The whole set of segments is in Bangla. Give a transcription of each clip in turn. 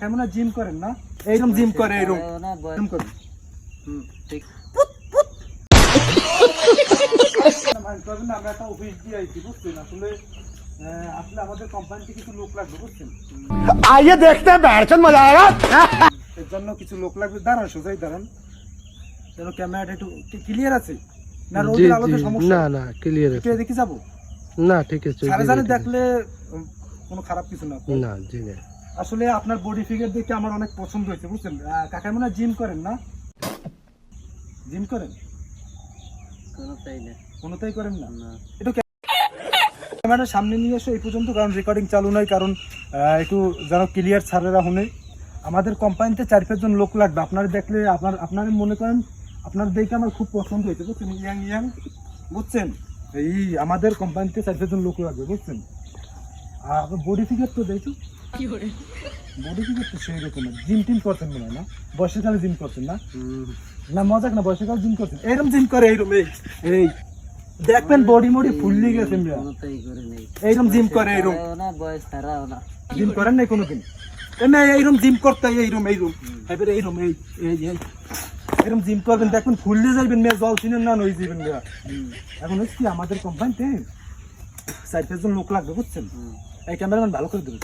কেমন জিম করেন না? এইরকম জিম করে, এইরকম জিম করেন। ঠিক। আমরা একটা অফিস দিয়ে আইছি, বুঝছেন? আসলে আমাদের কোম্পানিতে কিছু লোক লাগবে, বুঝছেন? आइए देखते हैं बैठ मजा आएगा। এর জন্য কিছু লোক লাগবে। দাঁড়ান, সোজাই দাঁড়ান, যেন ক্যামেরাটা একটু ক্লিয়ার আছে। না রোদের আলোতে সমস্যা? না না ক্লিয়ার একটু এদিকে যাবো? না ঠিক আছে, সারা জানে দেখলে কোনো খারাপ কিছু না। না জি না। আসলে আপনার বডি ফিগার দেখে আমার অনেক পছন্দ হয়েছে, বুঝছেন? কাকা মনে হয় জিম করেন না? জিম করেন? কোনোটাই করেন না? একটু ক্যামেরাটা সামনে নিয়ে এসো এই পর্যন্ত, কারণ রেকর্ডিং চালু নয়, কারণ একটু যেন ক্লিয়ার ছাড়েরা শুনে। আমাদের কোম্পানিতে 4-5 জন লোক লাগবে। আপনারা দেখলে আপনারা মনে করেন আপনার দেখে আমার খুব পছন্দ হয়েছে, বুঝছেন? ইয়াং বুঝছেন? এই আমাদের কোম্পানিতে 4-5 জন লোক লাগবে, বুঝছেন? আর বডি ফিগার তো দেখছো, বডি ফিগার তো সেই রকম। জিম টিম করছেন মনে হয় না? বর্ষাকালে জিম করছেন না? না মজাক না, বর্ষাকালে জিম করছেন। এরকম জিম করে, এইরকম এই দেখবেন বডি মডি ফুললি গেছে। এইরকম জিম করে, এইরকম জিম করেন নাই কোনোদিন? এইরকম জিম করতে এইরকম এবারে এইরকম এরকম জিম করবেন, দেখবেন ফুললে যাইবেন, মেয়ে জল চিনেন না নই যাবেন। এখন হচ্ছে কি আমাদের কোম্পানিতে 4-5 জন লোক লাগবে, বুঝছেন? এই ক্যামেরাম্যান ভালো করে দেবেন।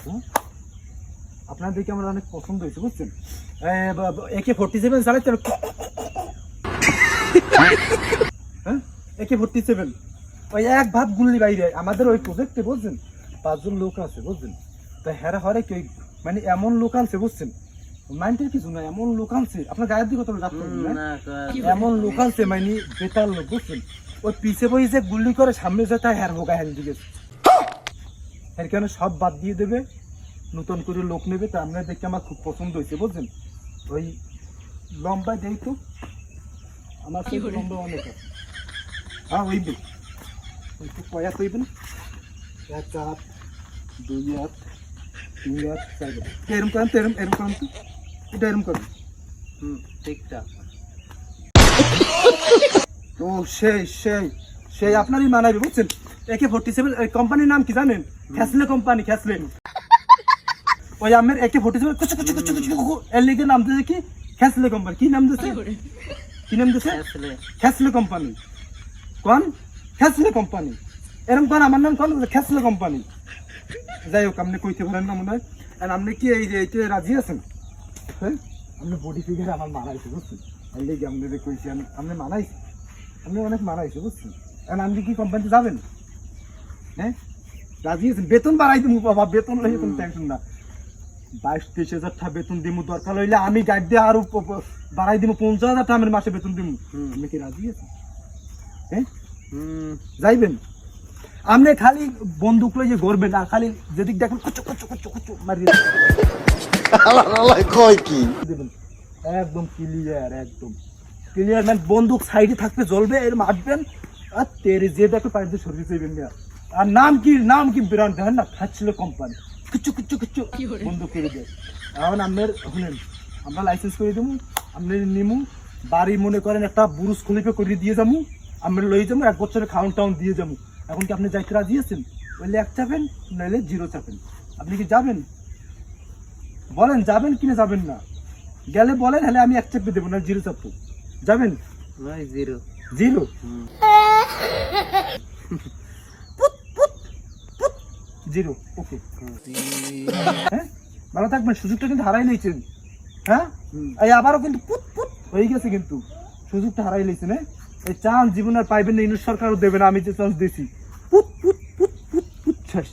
আপনার দেখে আমার অনেক পছন্দ হয়েছে, বুঝছেন? AK-47 চালাইতে, হ্যাঁ AK-47 ওই এক ভাত গুলি বাইরে আমাদের ওই প্রজেক্টে, বুঝছেন? 5 জন লোক আছে, বুঝছেন? তাই হেরা হরে কেউ মানে এমন লোক আনছে, বুঝছেন? মাইন্ডের কিছু না, এমন লোক আনছে। আপনার গায়ের দিকে এমন লোক আনছে মানে বেতার লোক, বুঝছেন? ওই পিছে বই যে গুলি করে সামনে যেতে হের হোগা হেল দিকে, এর কারণে সব বাদ দিয়ে দেবে, নতুন করে লোক নেবে। তা আপনার দেখে আমার খুব পছন্দ হয়েছে, বুঝছেন? ওই লম্বা দেই তো আমার লম্বা অনেক আছে। হ্যাঁ ওই একটু কয়া কইবেন, 1 হাত 2 হাত 3 হাত 4 হাত এরম করেন তো, এরম করেন তো, এটা এরম করেন। ঠিকঠাক। ও সেই আপনারই মানাবে, বুঝছেন? AK-47 কোম্পানির নাম কি জানেন? খ্যাসলে কোম্পানি, খ্যাসলে। ওই আমের AK-47 এর লিগে নাম দিয়েছে কি? খ্যাসলে কোম্পানি। কি নাম দিয়েছে? খ্যাসলে কোম্পানি। কোন খ্যাসলে কোম্পানি? এরকম কোন আমার নাম কোন খ্যাসলে কোম্পানি? যাই হোক, আপনি কইতে পারেন না মনে হয়। আর আপনি কি এই যে এইতে রাজি আছেন? হ্যাঁ, আপনি বডি ফিগার আমার মানাইছে, বুঝছেন? এই লিগে আপনাদের কইছি আপনি মানাইছে, আপনি অনেক মানাইছে, বুঝছেন? আর আপনি কি কোম্পানিতে যাবেন? হ্যাঁ রাজি আছেন? বেতন বাড়াই দিব বাবা, বেতন লইয়ে কোনো টেনশন না। 22-23 হাজার টাকা বেতন দিব, দরকার হইলে আমি গাইড দিয়ে আরো বাড়াই দিব, 50,000 টাকা আমি মাসে বেতন দিব। আপনি কি রাজি আছেন? হ্যাঁ যাইবেন? আপনি খালি বন্দুক লইয়ে ঘুরবেন আর খালি যেদিক দেখেন কুচু মারিয়ে দেবেন। একদম ক্লিয়ার, একদম ক্লিয়ার। মানে বন্দুক সাইডে থাকতে জ্বলবে, এর মারবেন আর তেরে যে দেখে পাইতে সরিয়ে যাইবেন। আর নাম কি ব্র্যান্ড দেখেন না? খ্যাসলে কোম্পানি। কুচু বন্দুক করে দেয়। এখন আপনার শুনেন, আমরা লাইসেন্স করে দেবো, আপনি নিমু বাড়ি মনে করেন একটা বুরুজ খলিফা করে দিয়ে যাবো, আমরা লই যাবো, 1 বছরের খাউন টাউন দিয়ে যাবো। এখন কি আপনি যাইতে রাজি আছেন? বললে 1 চাপেন, নাহলে 0 চাপেন। আপনি কি যাবেন? বলেন যাবেন কিনা যাবেন না? গেলে বলেন, হলে আমি 1 চাপে দেবো, না 0 চাপবো। যাবেন? 0 0 ওকে। হ্যাঁ ভালো থাকবেন। সুযোগটা কিন্তু হারাই নিয়েছেন। হ্যাঁ এই আবারও কিন্তু পুত হয়ে গেছে, কিন্তু সুযোগটা হারাই নিয়েছেন। হ্যাঁ এই চান্স জীবন আর পাইবেন না, ইউনিট সরকারও দেবে না। আমি যে চান্স দিয়েছি পুত শেষ।